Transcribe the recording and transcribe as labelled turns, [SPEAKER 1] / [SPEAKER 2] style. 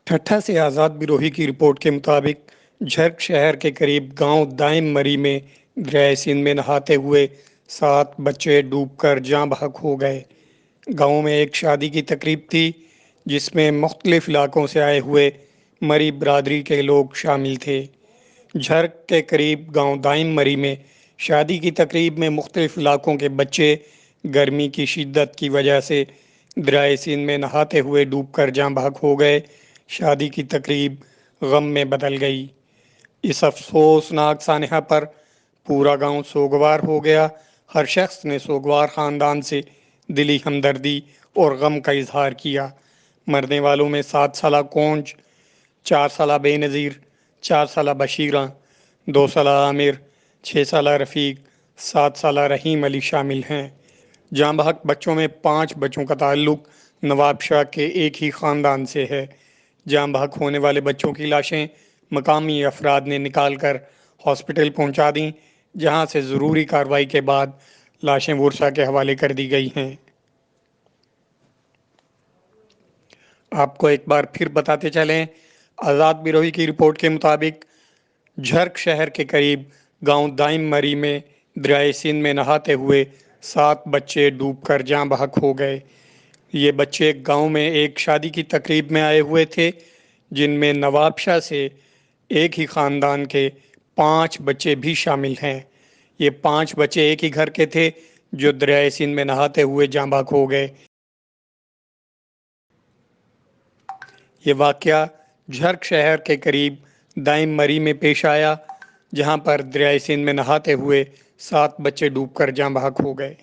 [SPEAKER 1] ٹھٹھا سے آزاد بیروہی کی رپورٹ کے مطابق جھرک شہر کے قریب گاؤں دائم مری میں دریائے سندھ میں نہاتے ہوئے 7 بچے ڈوب کر جاں بحق ہو گئے۔ گاؤں میں ایک شادی کی تقریب تھی جس میں مختلف علاقوں سے آئے ہوئے مری برادری کے لوگ شامل تھے۔ جھرک کے قریب گاؤں دائم مری میں شادی کی تقریب میں مختلف علاقوں کے بچے گرمی کی شدت کی وجہ سے دریائے سندھ میں نہاتے ہوئے ڈوب کر جاں بحق ہو گئے۔ شادی کی تقریب غم میں بدل گئی۔ اس افسوسناک سانحہ پر پورا گاؤں سوگوار ہو گیا۔ ہر شخص نے سوگوار خاندان سے دلی ہمدردی اور غم کا اظہار کیا۔ مرنے والوں میں 7 سالہ کونچ، 4 سالہ بے نظیر، 4 سالہ بشیرہ، 2 سالہ عامر، 6 سالہ رفیق، 7 سالہ رحیم علی شامل ہیں۔ جاں بحق بچوں میں 5 بچوں کا تعلق نواب شاہ کے ایک ہی خاندان سے ہے۔ جاں بحق ہونے والے بچوں کی لاشیں مقامی افراد نے نکال کر ہاسپٹل پہنچا دیں، جہاں سے ضروری کارروائی کے بعد لاشیں ورثاء کے حوالے کر دی گئی ہیں۔ آپ کو ایک بار پھر بتاتے چلیں، آزاد بیروہی کی رپورٹ کے مطابق جھرک شہر کے قریب گاؤں دائم مری میں دریائے سندھ میں نہاتے ہوئے 7 بچے ڈوب کر جاں بحق ہو گئے۔ یہ بچے گاؤں میں ایک شادی کی تقریب میں آئے ہوئے تھے، جن میں نواب شاہ سے ایک ہی خاندان کے 5 بچے بھی شامل ہیں۔ یہ 5 بچے ایک ہی گھر کے تھے جو دریائے سندھ میں نہاتے ہوئے جاں بحق ہو گئے۔ یہ واقعہ جھرک شہر کے قریب دائم مری میں پیش آیا، جہاں پر دریائے سندھ میں نہاتے ہوئے 7 بچے ڈوب کر جاں بحق ہو گئے۔